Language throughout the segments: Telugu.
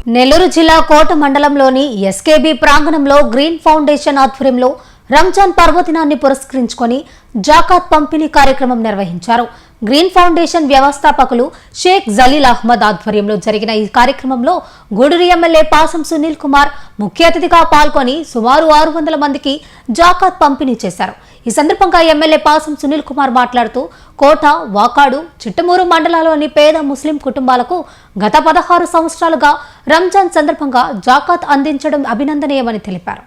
నెల్లూరు జిల్లా కోట మండలంలోని ఎస్కేబీ ప్రాంగణంలో గ్రీన్ ఫౌండేషన్ ఆధ్వర్యంలో రంజాన్ పర్వదినాన్ని పురస్కరించుకొని జాకాత్ పంపిణీ కార్యక్రమం నిర్వహించారు. గ్రీన్ ఫౌండేషన్ వ్యవస్థాపకులు షేక్ జలీల్ అహ్మద్ ఆధ్వర్యంలో జరిగిన ఈ కార్యక్రమంలో గూడూరు ఎమ్మెల్యే పాసం సునీల్ కుమార్ ముఖ్య అతిథిగా పాల్గొని సుమారు 600 మందికి జాకాత్ పంపిణీ చేశారు. ఈ సందర్భంగా ఎమ్మెల్యే పాసం సునీల్ కుమార్ మాట్లాడుతూ కోట, వాకాడు, చిట్టమూరు మండలాల్లోని పేద ముస్లిం కుటుంబాలకు గత 16 సంవత్సరాలుగా రంజాన్ సందర్భంగా జాకాత్ అందించడం అభినందనీయమని తెలిపారు.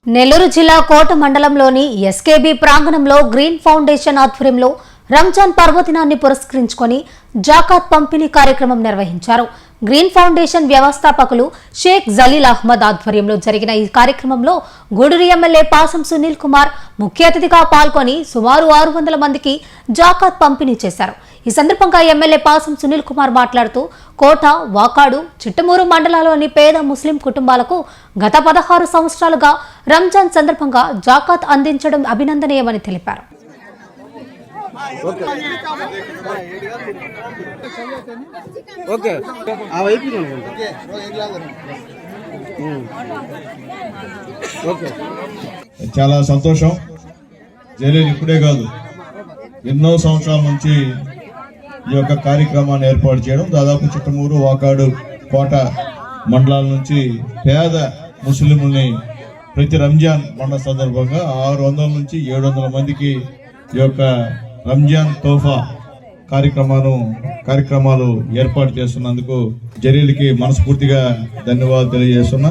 నెల్లూరు జిల్లా కోట మండలంలోని ఎస్కేబీ ప్రాంగణంలో గ్రీన్ ఫౌండేషన్ ఆధ్వర్యంలో రంజాన్ పర్వదినాన్ని పురస్కరించుకొని జాకాత్ పంపిణీ కార్యక్రమం నిర్వహించారు. గ్రీన్ ఫౌండేషన్ వ్యవస్థాపకులు షేక్ జలీల్ అహ్మద్ ఆధ్వర్యంలో జరిగిన ఈ కార్యక్రమంలో గూడూరు ఎమ్మెల్యే పాసం సునీల్ కుమార్ ముఖ్య అతిథిగా పాల్గొని సుమారు 600 మందికి జాకాత్ పంపిణీ చేశారు. ఈ సందర్భంగా ఎమ్మెల్యే పాసం సునీల్ కుమార్ మాట్లాడుతూ కోట, వాకాడు, చిట్టమూరు మండలాల్లోని పేద ముస్లిం కుటుంబాలకు గత 16 సంవత్సరాలుగా రంజాన్ సందర్భంగా జాకాత్ అందించడం అభినందనీయమని తెలిపారు. చాలా సంతోషం. జలీల్ ఇప్పుడే కాదు, ఎన్నో సంవత్సరాల నుంచి ఈ యొక్క కార్యక్రమాన్ని ఏర్పాటు చేయడం. దాదాపు చిట్టమూరు, వాకాడు, కోట మండలాల నుంచి పేద ముస్లింలని ప్రతి రంజాన్ పండుగ సందర్భంగా 600 నుంచి 700 మందికి ఈ యొక్క రంజాన్ తోఫా కార్యక్రమాలు ఏర్పాటు చేస్తున్నందుకు జలీల్కి మనస్ఫూర్తిగా ధన్యవాదాలు తెలియజేస్తున్నా.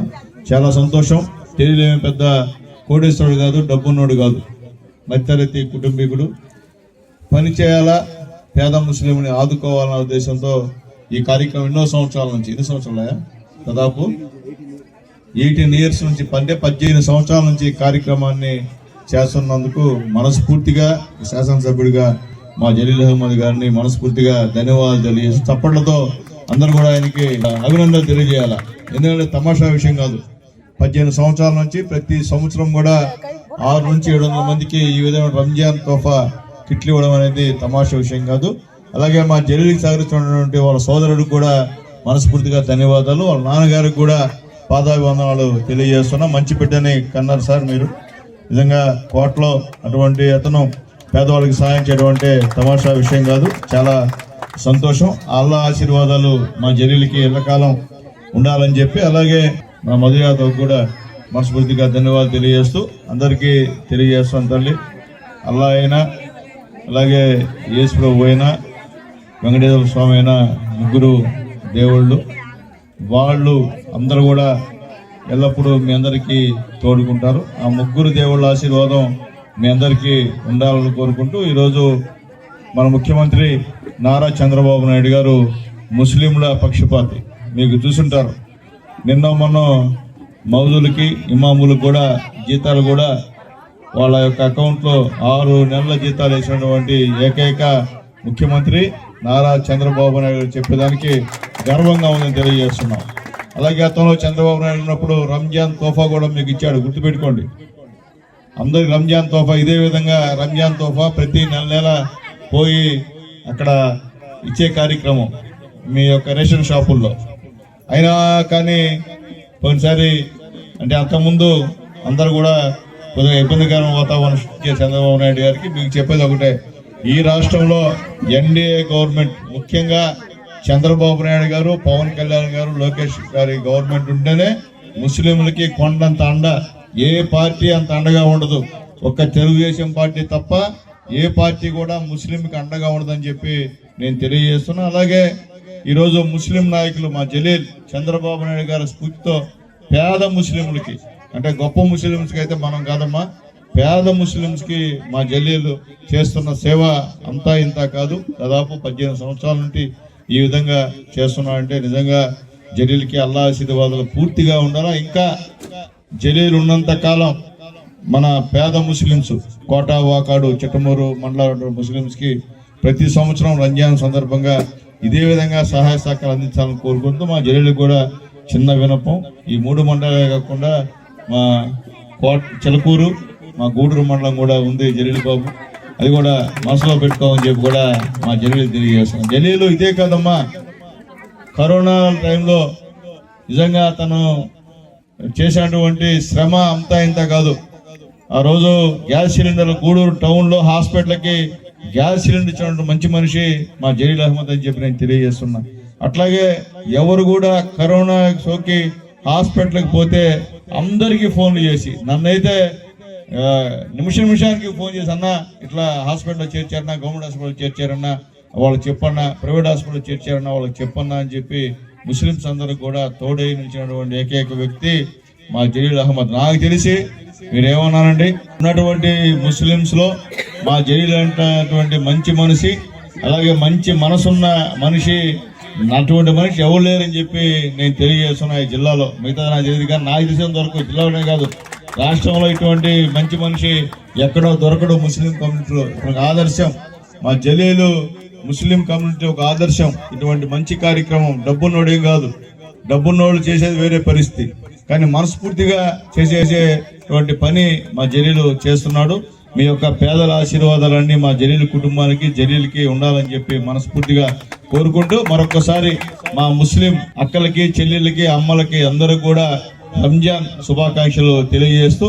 చాలా సంతోషం. జలీల్ ఏమి పెద్ద కోటేశ్వరుడు కాదు, డబ్బున్నోడు కాదు, మధ్యతరగతి కుటుంబీకుడు. పని చేయాలా, పేద ముస్లింని ఆదుకోవాలన్న ఉద్దేశంతో ఈ కార్యక్రమం ఎన్నో సంవత్సరాల నుంచి, ఎన్ని సంవత్సరాలయా, దాదాపు 18 ఇయర్స్ నుంచి, 18 సంవత్సరాల నుంచి ఈ కార్యక్రమాన్ని చేస్తున్నందుకు మనస్ఫూర్తిగా శాసనసభ్యుడిగా మా జలీల్ అహ్మద్ గారిని మనస్ఫూర్తిగా ధన్యవాదాలు తెలియజేసి చప్పట్లతో అందరూ కూడా ఆయనకి అభినందనలు తెలియజేయాలా. ఎందుకంటే తమాషా విషయం కాదు. 18 సంవత్సరాల నుంచి ప్రతి సంవత్సరం కూడా 600 నుంచి 700 మందికి ఈ విధమైన రంజాన్ తోఫా కిట్లు ఇవ్వడం అనేది తమాషా విషయం కాదు. అలాగే మా జలీల్కి సహకరిస్తున్నటువంటి వాళ్ళ సోదరుడికి కూడా మనస్ఫూర్తిగా ధన్యవాదాలు. వాళ్ళ నాన్నగారికి కూడా పాదాభివందనాలు తెలియజేస్తున్నా. మంచి బిడ్డని కన్నారు సార్ మీరు. నిజంగా కోటలో అటువంటి అతను పేదవాళ్ళకి సహాయం చేయడం అంటే తమాషా విషయం కాదు. చాలా సంతోషం. అల్లా ఆశీర్వాదాలు మా జలీల్కి ఎల్లకాలం ఉండాలని చెప్పి, అలాగే మా మధు యాదవ్ కూడా మనస్ఫూర్తిగా ధన్యవాదాలు తెలియజేస్తూ అందరికీ తెలియజేస్తాను. తల్లి అల్లా అయినా, అలాగే యేసు ప్రభు అయినా, వెంకటేశ్వర స్వామి అయినా, ముగ్గురు దేవుళ్ళు. వాళ్ళు అందరూ కూడా ఎల్లప్పుడూ మీ అందరికీ తోడుకుంటారు. ఆ ముగ్గురు దేవుళ్ళ ఆశీర్వాదం మీ అందరికీ ఉండాలని కోరుకుంటూ, ఈరోజు మన ముఖ్యమంత్రి నారా చంద్రబాబు నాయుడు గారు ముస్లింల పక్షపాతి. మీకు చూసుంటారు, నిన్న మొన్న మౌజులకి, ఇమాములకు కూడా జీతాలు కూడా వాళ్ళ యొక్క అకౌంట్లో 6 నెలల జీతాలు వేసినటువంటి ఏకైక ముఖ్యమంత్రి నారా చంద్రబాబు నాయుడు గారు చెప్పేదానికి గర్వంగా ఉందని తెలియజేస్తున్నాం. అలాగే గతంలో చంద్రబాబు నాయుడు ఉన్నప్పుడు రంజాన్ తోఫా కూడా మీకు ఇచ్చాడు, గుర్తుపెట్టుకోండి. అందరికి రంజాన్ తోఫా, ఇదే విధంగా రంజాన్ తోఫా ప్రతి నెల పోయి అక్కడ ఇచ్చే కార్యక్రమం మీ యొక్క రేషన్ షాపుల్లో. అయినా కానీ పోయినసారి అంటే అంతకుముందు అందరూ కూడా కొద్దిగా ఇబ్బందికరమైన వాతావరణం చంద్రబాబు నాయుడు గారికి మీకు చెప్పేది ఒకటే, ఈ రాష్ట్రంలో ఎన్డీఏ గవర్నమెంట్, ముఖ్యంగా చంద్రబాబు నాయుడు గారు, పవన్ కళ్యాణ్ గారు, లోకేష్ గారి గవర్నమెంట్ ఉంటేనే ముస్లింలకి కొండంత అండ. ఏ పార్టీ అంత అండగా ఉండదు. ఒక్క తెలుగుదేశం పార్టీ తప్ప ఏ పార్టీ కూడా ముస్లింకి అండగా ఉండదని చెప్పి నేను తెలియజేస్తున్నా. అలాగే ఈరోజు ముస్లిం నాయకులు మా జలీల్ చంద్రబాబు నాయుడు గారి స్ఫూర్తితో పేద ముస్లింలకి, అంటే గొప్ప ముస్లింస్కి అయితే మనం కాదమ్మా, పేద ముస్లింస్కి మా జలీల్ చేస్తున్న సేవ అంతా ఇంత కాదు. దాదాపు 18 సంవత్సరాల నుండి ఈ విధంగా చేస్తున్నారంటే నిజంగా జలీల్కి అల్లా ఆశీర్వాదాలు పూర్తిగా ఉండాలా. ఇంకా జలీల్ ఉన్నంత కాలం మన పేద ముస్లింస్, కోట, వాకాడు, చిట్టమూరు మండల ముస్లింస్కి ప్రతి సంవత్సరం రంజాన్ సందర్భంగా ఇదే విధంగా సహాయ సహకారాలు అందించాలని కోరుకుంటూ, మా జలీల్ కూడా చిన్న వినపం, ఈ 3 మండలాలే కాకుండా మా చిలకూరు, మా గూడూరు మండలం కూడా ఉంది జలీల్ బాబు. అది కూడా మనసులో పెట్టుకోమని చెప్పి కూడా మా జలీలు తెలియజేస్తున్నాం. జలీలు ఇదే కాదమ్మా, కరోనా టైంలో నిజంగా తను చేసినటువంటి శ్రమ అంతా ఇంత కాదు. ఆ రోజు గ్యాస్ సిలిండర్ గూడూరు టౌన్లో హాస్పిటల్కి గ్యాస్ సిలిండర్ ఇచ్చినటువంటి మంచి మనిషి మా జలీల్ అహ్మద్ అని చెప్పి నేను తెలియజేస్తున్నా. అట్లాగే ఎవరు కూడా కరోనా సోకి హాస్పిటల్కి పోతే అందరికీ ఫోన్లు చేసి, నన్నైతే నిమిషానికి ఫోన్ చేసి, అన్న ఇట్లా హాస్పిటల్లో చేర్చారన్నా, గవర్నమెంట్ హాస్పిటల్ చేర్చారన్నా వాళ్ళకి చెప్పన్నా, ప్రైవేట్ హాస్పిటల్ చేర్చారన్నా వాళ్ళకి చెప్పన్నా అని చెప్పి ముస్లిమ్స్ అందరికి కూడా తోడై నిలిచినటువంటి ఏకైక వ్యక్తి మా జలీల్ అహ్మద్. నాకు తెలిసి మీరేమన్నారండి, ఉన్నటువంటి ముస్లిమ్స్ లో మా జలీల్ అంటటువంటి మంచి మనిషి, అలాగే మంచి మనసున్న మనిషి, అటువంటి మనిషి ఎవరు లేరని చెప్పి నేను తెలియజేస్తున్నా. ఈ జిల్లాలో మిగతా నాకు తెలియదు, కానీ నాకు తెలిసినంత వరకు జిల్లాలోనే కాదు రాష్ట్రంలో ఇటువంటి మంచి మనిషి ఎక్కడో దొరకడు. ముస్లిం కమ్యూనిటీలో ఒక ఆదర్శం మా జలీలు, ముస్లిం కమ్యూనిటీ ఒక ఆదర్శం. ఇటువంటి మంచి కార్యక్రమం డబ్బున్నోడేం కాదు, డబ్బున్నోళ్ళు చేసేది వేరే పరిస్థితి, కానీ మనస్ఫూర్తిగా చేసేటువంటి పని మా జలీలు చేస్తున్నాడు. మీ యొక్క పేదల ఆశీర్వాదాలన్నీ మా జలీలు కుటుంబానికి, జలీల్కి ఉండాలని చెప్పి మనస్ఫూర్తిగా కోరుకుంటూ మరొకసారి మా ముస్లిం అక్కలకి, చెల్లెళ్ళకి, అమ్మలకి అందరూ కూడా రంజాన్ శుభాకాంక్షలు తెలియజేస్తూ